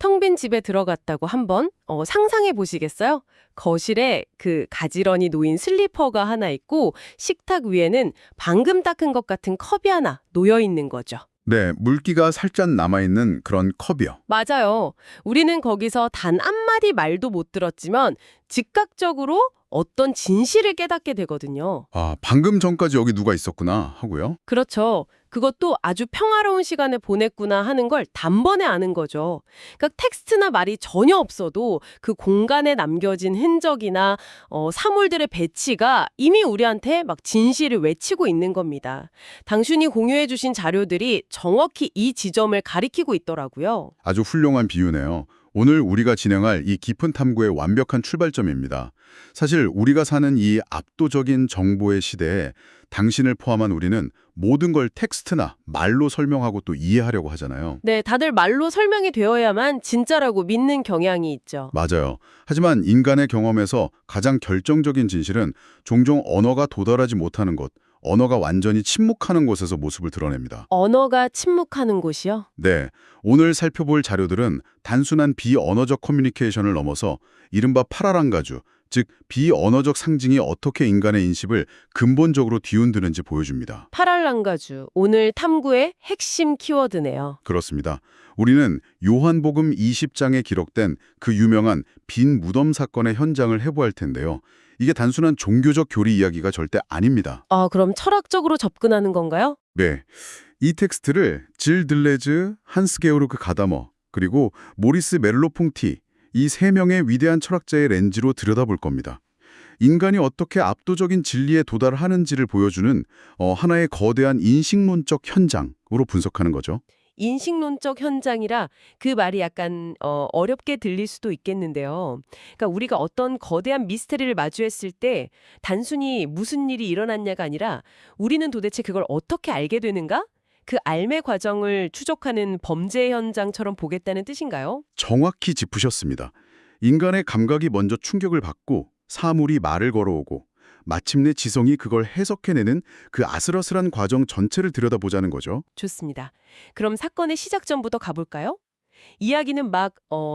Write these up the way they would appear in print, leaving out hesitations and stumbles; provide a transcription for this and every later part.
텅 빈 집에 들어갔다고 한번 상상해 보시겠어요? 거실에 그 가지런히 놓인 슬리퍼가 하나 있고 식탁 위에는 방금 닦은 것 같은 컵이 하나 놓여 있는 거죠. 네, 물기가 살짝 남아있는 그런 컵이요. 맞아요. 우리는 거기서 단 한마디 말도 못 들었지만 즉각적으로 어떤 진실을 깨닫게 되거든요. 아, 방금 전까지 여기 누가 있었구나 하고요. 그렇죠. 그것도 아주 평화로운 시간을 보냈구나 하는 걸 단번에 아는 거죠. 그러니까 텍스트나 말이 전혀 없어도 그 공간에 남겨진 흔적이나 사물들의 배치가 이미 우리한테 막 진실을 외치고 있는 겁니다. 당신이 공유해 주신 자료들이 정확히 이 지점을 가리키고 있더라고요. 아주 훌륭한 비유네요. 오늘 우리가 진행할 이 깊은 탐구의 완벽한 출발점입니다. 사실 우리가 사는 이 압도적인 정보의 시대에 당신을 포함한 우리는 모든 걸 텍스트나 말로 설명하고 또 이해하려고 하잖아요. 네, 다들 말로 설명이 되어야만 진짜라고 믿는 경향이 있죠. 맞아요. 하지만 인간의 경험에서 가장 결정적인 진실은 종종 언어가 도달하지 못하는 곳, 언어가 완전히 침묵하는 곳에서 모습을 드러냅니다. 언어가 침묵하는 곳이요? 네, 오늘 살펴볼 자료들은 단순한 비언어적 커뮤니케이션을 넘어서 이른바 파라랑가주, 즉 비언어적 상징이 어떻게 인간의 인식을 근본적으로 뒤흔드는지 보여줍니다. 파랄랑가주, 오늘 탐구의 핵심 키워드네요. 그렇습니다. 우리는 요한복음 20장에 기록된 그 유명한 빈 무덤 사건의 현장을 해부할 텐데요. 이게 단순한 종교적 교리 이야기가 절대 아닙니다. 그럼 철학적으로 접근하는 건가요? 네, 이 텍스트를 질 들레즈, 한스 게오르크 가다머, 그리고 모리스 멜로퐁티 이 세 명의 위대한 철학자의 렌즈로 들여다볼 겁니다. 인간이 어떻게 압도적인 진리에 도달하는지를 보여주는 하나의 거대한 인식론적 현장으로 분석하는 거죠. 인식론적 현장이라 그 말이 약간 어렵게 들릴 수도 있겠는데요. 그러니까 우리가 어떤 거대한 미스터리를 마주했을 때 단순히 무슨 일이 일어났냐가 아니라 우리는 도대체 그걸 어떻게 알게 되는가? 그 알매 과정을 추적하는 범죄 현장처럼 보겠다는 뜻인가요? 정확히 짚으셨습니다. 인간의 감각이 먼저 충격을 받고 사물이 말을 걸어오고 마침내 지성이 그걸 해석해내는 그 아슬아슬한 과정 전체를 들여다보자는 거죠. 좋습니다. 그럼 사건의 시작점부터 가볼까요? 이야기는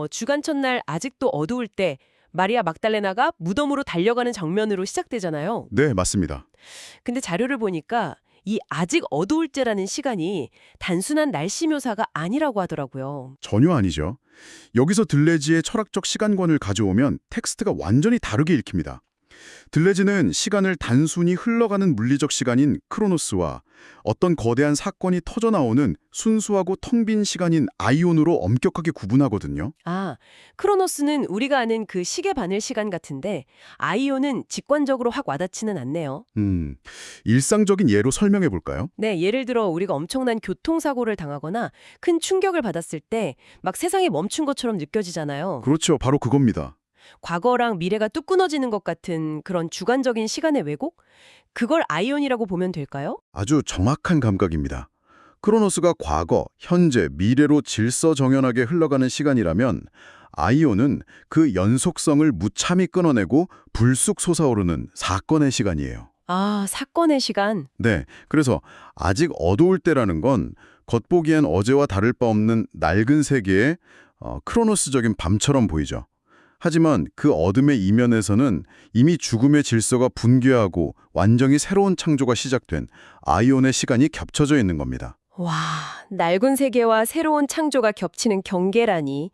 주간 첫날 아직도 어두울 때 마리아 막달레나가 무덤으로 달려가는 장면으로 시작되잖아요. 네, 맞습니다. 근데 자료를 보니까 이 아직 어두울 때라는 시간이 단순한 날씨 묘사가 아니라고 하더라고요. 전혀 아니죠. 여기서 들레지의 철학적 시간관을 가져오면 텍스트가 완전히 다르게 읽힙니다. 들레즈는 시간을 단순히 흘러가는 물리적 시간인 크로노스와 어떤 거대한 사건이 터져나오는 순수하고 텅 빈 시간인 아이온으로 엄격하게 구분하거든요. 크로노스는 우리가 아는 그 시계 바늘 시간 같은데 아이온은 직관적으로 확 와닿지는 않네요. 일상적인 예로 설명해 볼까요? 네, 예를 들어 우리가 엄청난 교통사고를 당하거나 큰 충격을 받았을 때 막 세상이 멈춘 것처럼 느껴지잖아요. 그렇죠. 바로 그겁니다. 과거랑 미래가 뚝 끊어지는 것 같은 그런 주관적인 시간의 왜곡? 그걸 아이온이라고 보면 될까요? 아주 정확한 감각입니다. 크로노스가 과거, 현재, 미래로 질서정연하게 흘러가는 시간이라면 아이온은 그 연속성을 무참히 끊어내고 불쑥 솟아오르는 사건의 시간이에요. 사건의 시간. 네, 그래서 아직 어두울 때라는 건 겉보기엔 어제와 다를 바 없는 낡은 세계의 크로노스적인 밤처럼 보이죠. 하지만 그 어둠의 이면에서는 이미 죽음의 질서가 붕괴하고 완전히 새로운 창조가 시작된 아이온의 시간이 겹쳐져 있는 겁니다. 와, 낡은 세계와 새로운 창조가 겹치는 경계라니.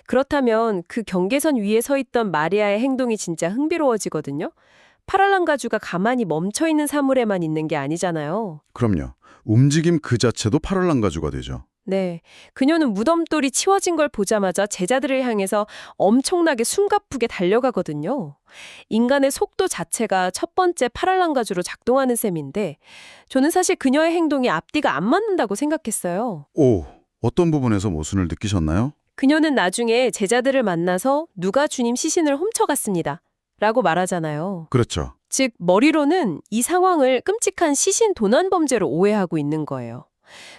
그렇다면 그 경계선 위에 서 있던 마리아의 행동이 진짜 흥미로워지거든요. 파랄랑가주가 가만히 멈춰있는 사물에만 있는 게 아니잖아요. 그럼요. 움직임 그 자체도 파랄랑가주가 되죠. 네, 그녀는 무덤돌이 치워진 걸 보자마자 제자들을 향해서 엄청나게 숨가쁘게 달려가거든요. 인간의 속도 자체가 첫 번째 파랄랑가주로 작동하는 셈인데 저는 사실 그녀의 행동이 앞뒤가 안 맞는다고 생각했어요. 어떤 부분에서 모순을 느끼셨나요? 그녀는 나중에 제자들을 만나서 누가 주님 시신을 훔쳐갔습니다. 라고 말하잖아요. 그렇죠. 즉, 머리로는 이 상황을 끔찍한 시신 도난 범죄로 오해하고 있는 거예요.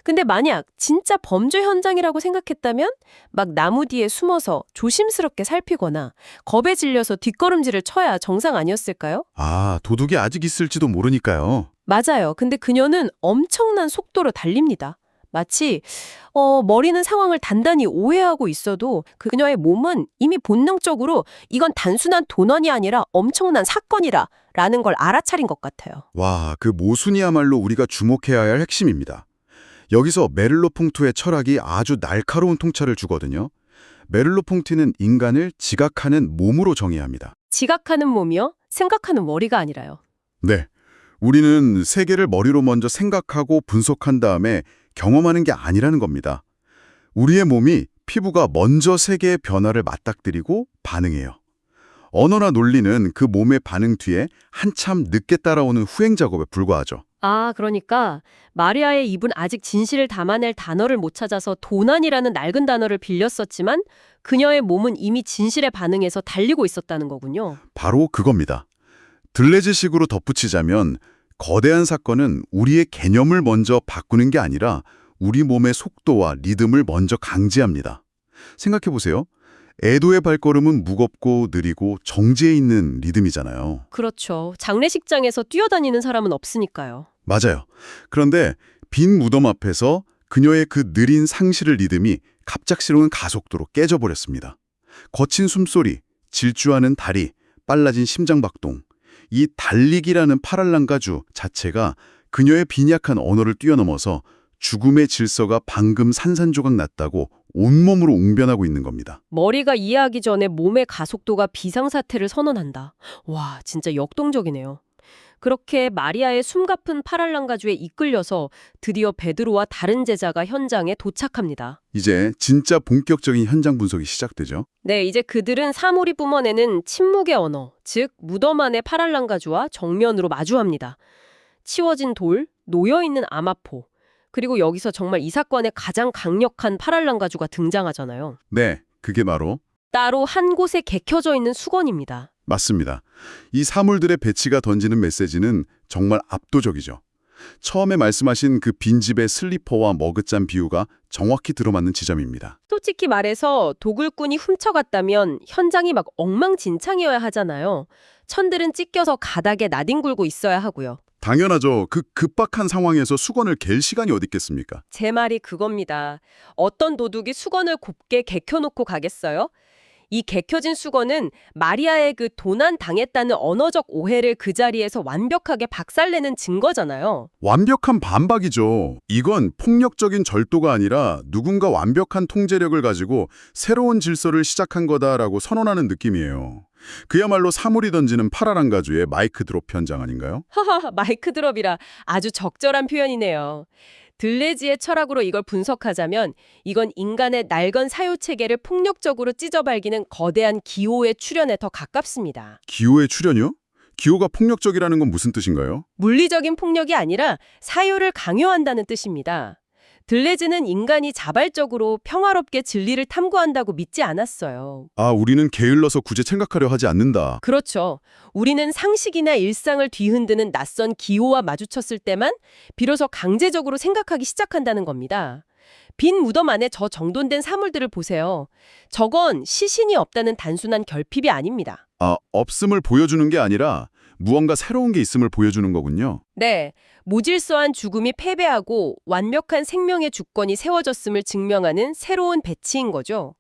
근데 만약 진짜 범죄 현장이라고 생각했다면 막 나무 뒤에 숨어서 조심스럽게 살피거나 겁에 질려서 뒷걸음질을 쳐야 정상 아니었을까요? 도둑이 아직 있을지도 모르니까요. 맞아요. 근데 그녀는 엄청난 속도로 달립니다. 마치 머리는 상황을 단단히 오해하고 있어도 그녀의 몸은 이미 본능적으로 이건 단순한 도난이 아니라 엄청난 사건이라 라는 걸 알아차린 것 같아요. 와, 그 모순이야말로 우리가 주목해야 할 핵심입니다. 여기서 메를로퐁트의 철학이 아주 날카로운 통찰을 주거든요. 메를로퐁트는 인간을 지각하는 몸으로 정의합니다. 지각하는 몸이요? 생각하는 머리가 아니라요. 네. 우리는 세계를 머리로 먼저 생각하고 분석한 다음에 경험하는 게 아니라는 겁니다. 우리의 몸이 피부가 먼저 세계의 변화를 맞닥뜨리고 반응해요. 언어나 논리는 그 몸의 반응 뒤에 한참 늦게 따라오는 후행 작업에 불과하죠. 아, 그러니까 마리아의 입은 아직 진실을 담아낼 단어를 못 찾아서 도난이라는 낡은 단어를 빌렸었지만 그녀의 몸은 이미 진실에 반응해서 달리고 있었다는 거군요. 바로 그겁니다. 들레즈식으로 덧붙이자면 거대한 사건은 우리의 개념을 먼저 바꾸는 게 아니라 우리 몸의 속도와 리듬을 먼저 강제합니다. 생각해보세요. 애도의 발걸음은 무겁고 느리고 정지해 있는 리듬이잖아요. 그렇죠. 장례식장에서 뛰어다니는 사람은 없으니까요. 맞아요. 그런데 빈 무덤 앞에서 그녀의 그 느린 상실의 리듬이 갑작스러운 가속도로 깨져버렸습니다. 거친 숨소리, 질주하는 다리, 빨라진 심장박동. 이 달리기라는 파랄랑가주 자체가 그녀의 빈약한 언어를 뛰어넘어서 죽음의 질서가 방금 산산조각 났다고 온몸으로 웅변하고 있는 겁니다. 머리가 이해하기 전에 몸의 가속도가 비상사태를 선언한다. 와, 진짜 역동적이네요. 그렇게 마리아의 숨가쁜 파랄랑가주에 이끌려서 드디어 베드로와 다른 제자가 현장에 도착합니다. 이제 진짜 본격적인 현장 분석이 시작되죠. 네, 이제 그들은 사물이 뿜어내는 침묵의 언어, 즉 무덤 안의 파랄랑가주와 정면으로 마주합니다. 치워진 돌, 놓여있는 암마포, 그리고 여기서 정말 이 사건의 가장 강력한 파랄랑가주가 등장하잖아요. 네, 그게 바로 따로 한 곳에 개켜져 있는 수건입니다. 맞습니다. 이 사물들의 배치가 던지는 메시지는 정말 압도적이죠. 처음에 말씀하신 그 빈집의 슬리퍼와 머그잔 비유가 정확히 들어맞는 지점입니다. 솔직히 말해서 도굴꾼이 훔쳐갔다면 현장이 막 엉망진창이어야 하잖아요. 천들은 찢겨서 가닥에 나뒹굴고 있어야 하고요. 당연하죠. 그 급박한 상황에서 수건을 갤 시간이 어디 있겠습니까? 제 말이 그겁니다. 어떤 도둑이 수건을 곱게 개켜놓고 가겠어요? 이 개켜진 수건은 마리아의 그 도난 당했다는 언어적 오해를 그 자리에서 완벽하게 박살내는 증거잖아요. 완벽한 반박이죠. 이건 폭력적인 절도가 아니라 누군가 완벽한 통제력을 가지고 새로운 질서를 시작한 거다라고 선언하는 느낌이에요. 그야말로 사물이 던지는 파라랑가주의 마이크 드롭 현장 아닌가요? 하하, 마이크 드롭이라 아주 적절한 표현이네요. 들레지의 철학으로 이걸 분석하자면 이건 인간의 낡은 사유체계를 폭력적으로 찢어발기는 거대한 기호의 출현에 더 가깝습니다. 기호의 출현이요? 기호가 폭력적이라는 건 무슨 뜻인가요? 물리적인 폭력이 아니라 사유를 강요한다는 뜻입니다. 들레즈는 인간이 자발적으로 평화롭게 진리를 탐구한다고 믿지 않았어요. 아, 우리는 게을러서 굳이 생각하려 하지 않는다. 그렇죠. 우리는 상식이나 일상을 뒤흔드는 낯선 기호와 마주쳤을 때만 비로소 강제적으로 생각하기 시작한다는 겁니다. 빈 무덤 안에 저 정돈된 사물들을 보세요. 저건 시신이 없다는 단순한 결핍이 아닙니다. 아, 없음을 보여주는 게 아니라 무언가 새로운 게 있음을 보여주는 거군요. 네, 무질서한 죽음이 패배하고 완벽한 생명의 주권이 세워졌음을 증명하는 새로운 배치인 거죠.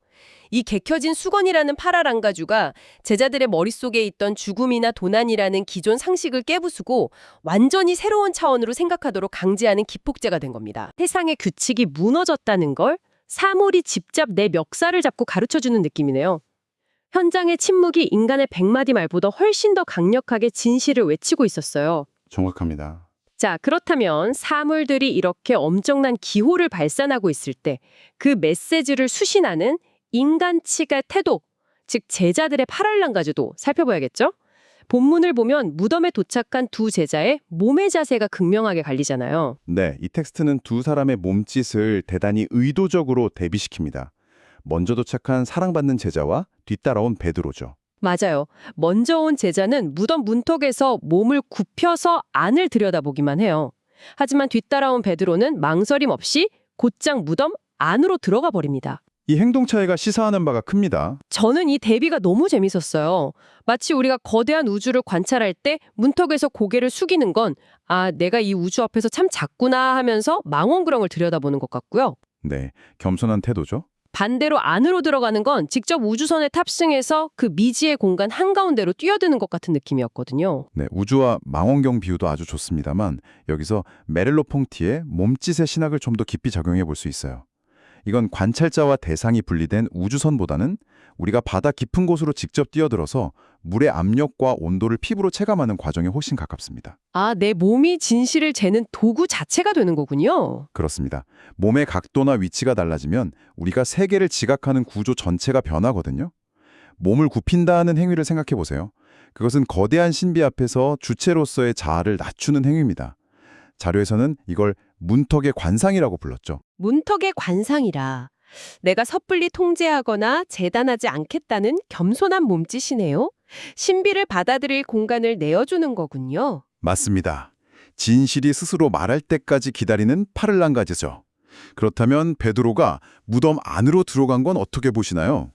이 개켜진 수건이라는 파라랑가주가 제자들의 머릿속에 있던 죽음이나 도난이라는 기존 상식을 깨부수고 완전히 새로운 차원으로 생각하도록 강제하는 기폭제가 된 겁니다. 세상의 규칙이 무너졌다는 걸 사물이 직접 내 멱살을 잡고 가르쳐주는 느낌이네요. 현장의 침묵이 인간의 100마디 말보다 훨씬 더 강력하게 진실을 외치고 있었어요. 정확합니다. 자, 그렇다면 사물들이 이렇게 엄청난 기호를 발산하고 있을 때 그 메시지를 수신하는 인간치의 태도, 즉 제자들의 파랄랑가주도 살펴봐야겠죠? 본문을 보면 무덤에 도착한 두 제자의 몸의 자세가 극명하게 갈리잖아요. 네, 이 텍스트는 두 사람의 몸짓을 대단히 의도적으로 대비시킵니다. 먼저 도착한 사랑받는 제자와 뒤따라온 베드로죠. 맞아요. 먼저 온 제자는 무덤 문턱에서 몸을 굽혀서 안을 들여다보기만 해요. 하지만 뒤따라온 베드로는 망설임 없이 곧장 무덤 안으로 들어가 버립니다. 이 행동 차이가 시사하는 바가 큽니다. 저는 이 대비가 너무 재밌었어요. 마치 우리가 거대한 우주를 관찰할 때 문턱에서 고개를 숙이는 건 아, 내가 이 우주 앞에서 참 작구나 하면서 망원구렁을 들여다보는 것 같고요. 네, 겸손한 태도죠. 반대로 안으로 들어가는 건 직접 우주선에 탑승해서 그 미지의 공간 한가운데로 뛰어드는 것 같은 느낌이었거든요. 네, 우주와 망원경 비유도 아주 좋습니다만 여기서 메를로 퐁티의 몸짓의 신학을 좀 더 깊이 적용해 볼 수 있어요. 이건 관찰자와 대상이 분리된 우주선보다는 우리가 바다 깊은 곳으로 직접 뛰어들어서 물의 압력과 온도를 피부로 체감하는 과정에 훨씬 가깝습니다. 아, 내 몸이 진실을 재는 도구 자체가 되는 거군요. 그렇습니다. 몸의 각도나 위치가 달라지면 우리가 세계를 지각하는 구조 전체가 변하거든요. 몸을 굽힌다는 행위를 생각해 보세요. 그것은 거대한 신비 앞에서 주체로서의 자아를 낮추는 행위입니다. 자료에서는 이걸 문턱의 관상이라고 불렀죠. 문턱의 관상이라. 내가 섣불리 통제하거나 재단하지 않겠다는 겸손한 몸짓이네요. 신비를 받아들일 공간을 내어주는 거군요. 맞습니다. 진실이 스스로 말할 때까지 기다리는 파를랑가지죠. 그렇다면 베드로가 무덤 안으로 들어간 건 어떻게 보시나요?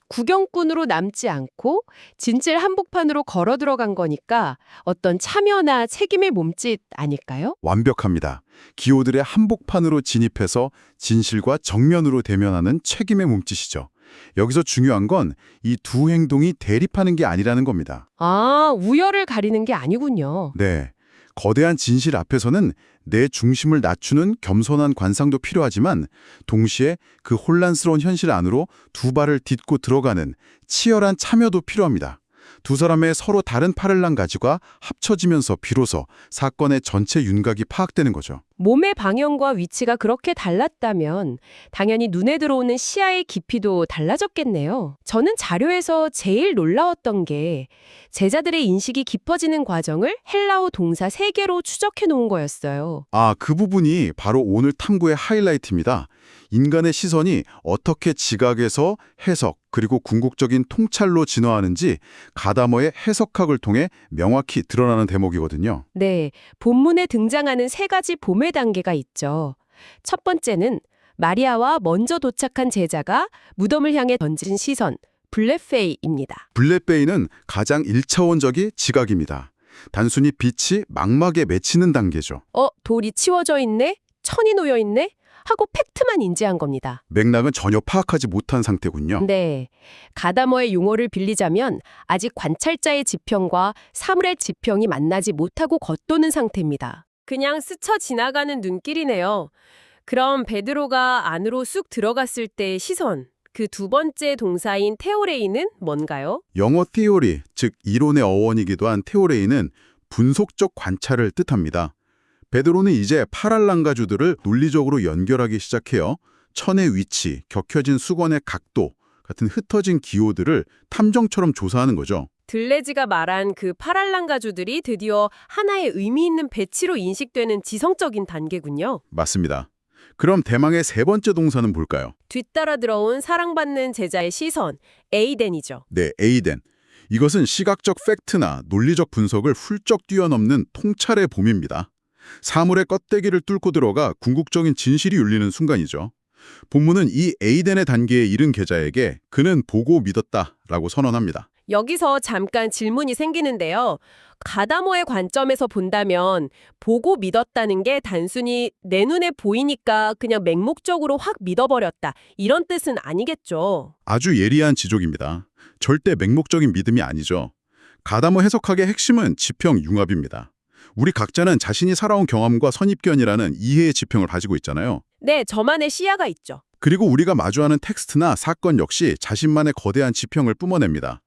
구경꾼으로 남지 않고 진실 한복판으로 걸어 들어간 거니까 어떤 참여나 책임의 몸짓 아닐까요? 완벽합니다. 기호들의 한복판으로 진입해서 진실과 정면으로 대면하는 책임의 몸짓이죠. 여기서 중요한 건 이 두 행동이 대립하는 게 아니라는 겁니다. 아, 우열을 가리는 게 아니군요. 네. 거대한 진실 앞에서는 내 중심을 낮추는 겸손한 관상도 필요하지만 동시에 그 혼란스러운 현실 안으로 두 발을 딛고 들어가는 치열한 참여도 필요합니다. 두 사람의 서로 다른 파를랑가지가 합쳐지면서 비로소 사건의 전체 윤곽이 파악되는 거죠. 몸의 방향과 위치가 그렇게 달랐다면 당연히 눈에 들어오는 시야의 깊이도 달라졌겠네요. 저는 자료에서 제일 놀라웠던 게 제자들의 인식이 깊어지는 과정을 헬라어 동사 3개로 추적해 놓은 거였어요. 아, 그 부분이 바로 오늘 탐구의 하이라이트입니다. 인간의 시선이 어떻게 지각에서 해석 그리고 궁극적인 통찰로 진화하는지 가다머의 해석학을 통해 명확히 드러나는 대목이거든요. 네, 본문에 등장하는 3가지 봄의 단계가 있죠. 첫 번째는 마리아와 먼저 도착한 제자가 무덤을 향해 던진 시선, 블레페이입니다. 블랙베이는 가장 1차원적인 지각입니다. 단순히 빛이 망막에 맺히는 단계죠. 돌이 치워져 있네? 천이 놓여 있네? 하고 팩트만 인지한 겁니다. 맥락은 전혀 파악하지 못한 상태군요. 네. 가다머의 용어를 빌리자면 아직 관찰자의 지평과 사물의 지평이 만나지 못하고 겉도는 상태입니다. 그냥 스쳐 지나가는 눈길이네요. 그럼 베드로가 안으로 쑥 들어갔을 때의 시선, 그 두 번째 동사인 테오레이는 뭔가요? 영어 티오리, 즉 이론의 어원이기도 한 테오레이는 분석적 관찰을 뜻합니다. 베드로는 이제 파랄랑가주들을 논리적으로 연결하기 시작해요. 천의 위치, 격혀진 수건의 각도 같은 흩어진 기호들을 탐정처럼 조사하는 거죠. 들레지가 말한 그 파랄랑가주들이 드디어 하나의 의미 있는 배치로 인식되는 지성적인 단계군요. 맞습니다. 그럼 대망의 세 번째 동사는 뭘까요? 뒤따라 들어온 사랑받는 제자의 시선, 에이덴이죠. 네, 에이덴. 이것은 시각적 팩트나 논리적 분석을 훌쩍 뛰어넘는 통찰의 봄입니다. 사물의 껍데기를 뚫고 들어가 궁극적인 진실이 열리는 순간이죠. 본문은 이 에이덴의 단계에 이른 계자에게 그는 보고 믿었다라고 선언합니다. 여기서 잠깐 질문이 생기는데요. 가다모의 관점에서 본다면 보고 믿었다는 게 단순히 내 눈에 보이니까 그냥 맹목적으로 확 믿어버렸다. 이런 뜻은 아니겠죠. 아주 예리한 지적입니다. 절대 맹목적인 믿음이 아니죠. 가다모 해석학의 핵심은 지평 융합입니다. 우리 각자는 자신이 살아온 경험과 선입견이라는 이해의 지평을 가지고 있잖아요. 네, 저만의 시야가 있죠. 그리고 우리가 마주하는 텍스트나 사건 역시 자신만의 거대한 지평을 뿜어냅니다.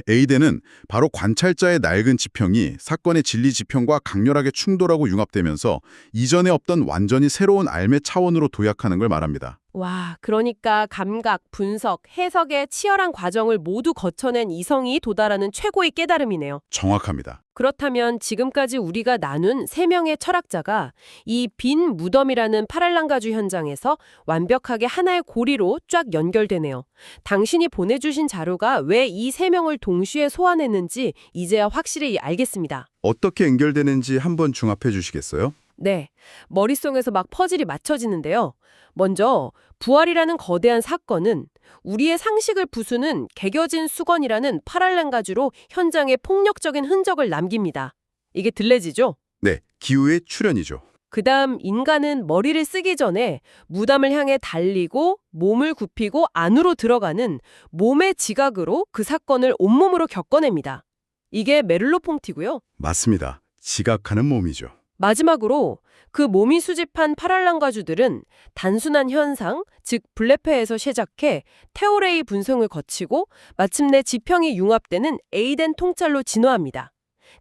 에이덴은 바로 관찰자의 낡은 지평이 사건의 진리 지평과 강렬하게 충돌하고 융합되면서 이전에 없던 완전히 새로운 삶의 차원으로 도약하는 걸 말합니다. 와, 그러니까 감각, 분석, 해석의 치열한 과정을 모두 거쳐낸 이성이 도달하는 최고의 깨달음이네요. 정확합니다. 그렇다면 지금까지 우리가 나눈 3명의 철학자가 이 빈 무덤이라는 파랄랑가주 현장에서 완벽하게 하나의 고리로 쫙 연결되네요. 당신이 보내주신 자료가 왜 이 3명을 동시에 소환했는지 이제야 확실히 알겠습니다. 어떻게 연결되는지 한번 중합해 주시겠어요? 네, 머릿속에서 막 퍼즐이 맞춰지는데요. 먼저 부활이라는 거대한 사건은 우리의 상식을 부수는 개겨진 수건이라는 파랄렌 가주로 현장에 폭력적인 흔적을 남깁니다. 이게 들레지죠? 네, 기후의 출현이죠. 그다음 인간은 머리를 쓰기 전에 무담을 향해 달리고 몸을 굽히고 안으로 들어가는 몸의 지각으로 그 사건을 온몸으로 겪어냅니다. 이게 메를로퐁티고요. 맞습니다. 지각하는 몸이죠. 마지막으로 그 몸이 수집한 파랄랑가주들은 단순한 현상, 즉 블레페에서 시작해 테오레이 분석을 거치고 마침내 지평이 융합되는 에이덴 통찰로 진화합니다.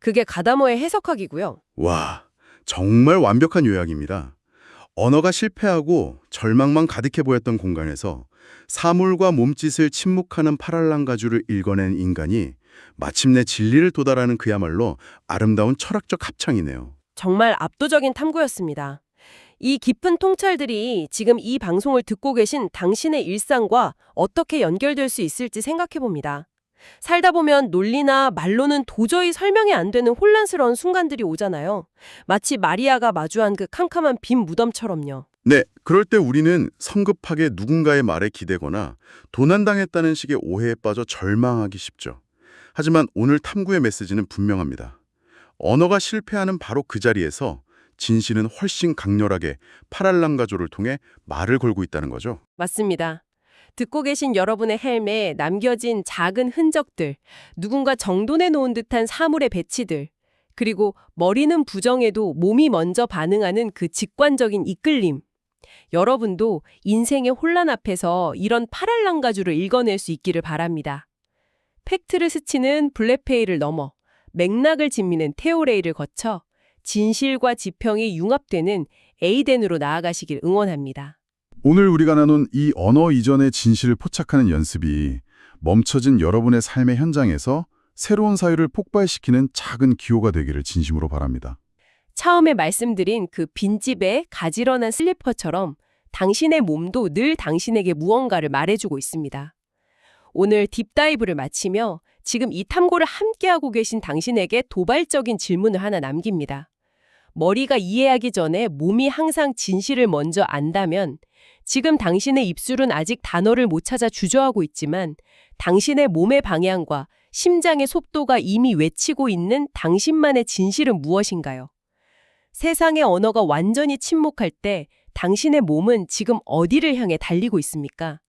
그게 가다모의 해석학이고요. 와, 정말 완벽한 요약입니다. 언어가 실패하고 절망만 가득해 보였던 공간에서 사물과 몸짓을 침묵하는 파랄랑가주를 읽어낸 인간이 마침내 진리를 도달하는 그야말로 아름다운 철학적 합창이네요. 정말 압도적인 탐구였습니다. 이 깊은 통찰들이 지금 이 방송을 듣고 계신 당신의 일상과 어떻게 연결될 수 있을지 생각해 봅니다. 살다 보면 논리나 말로는 도저히 설명이 안 되는 혼란스러운 순간들이 오잖아요. 마치 마리아가 마주한 그 캄캄한 빈 무덤처럼요. 네, 그럴 때 우리는 성급하게 누군가의 말에 기대거나 도난당했다는 식의 오해에 빠져 절망하기 쉽죠. 하지만 오늘 탐구의 메시지는 분명합니다. 언어가 실패하는 바로 그 자리에서 진실은 훨씬 강렬하게 파랄랑가조를 통해 말을 걸고 있다는 거죠. 맞습니다. 듣고 계신 여러분의 헬매에 남겨진 작은 흔적들, 누군가 정돈해 놓은 듯한 사물의 배치들, 그리고 머리는 부정해도 몸이 먼저 반응하는 그 직관적인 이끌림. 여러분도 인생의 혼란 앞에서 이런 파랄랑가주를 읽어낼 수 있기를 바랍니다. 팩트를 스치는 블랙페이를 넘어 맥락을 짓미는 테오레이를 거쳐 진실과 지평이 융합되는 에이덴으로 나아가시길 응원합니다. 오늘 우리가 나눈 이 언어 이전의 진실을 포착하는 연습이 멈춰진 여러분의 삶의 현장에서 새로운 사유를 폭발시키는 작은 기호가 되기를 진심으로 바랍니다. 처음에 말씀드린 그 빈집에 가지런한 슬리퍼처럼 당신의 몸도 늘 당신에게 무언가를 말해주고 있습니다. 오늘 딥다이브를 마치며 지금 이 탐구를 함께하고 계신 당신에게 도발적인 질문을 하나 남깁니다. 머리가 이해하기 전에 몸이 항상 진실을 먼저 안다면 지금 당신의 입술은 아직 단어를 못 찾아 주저하고 있지만 당신의 몸의 방향과 심장의 속도가 이미 외치고 있는 당신만의 진실은 무엇인가요? 세상의 언어가 완전히 침묵할 때 당신의 몸은 지금 어디를 향해 달리고 있습니까?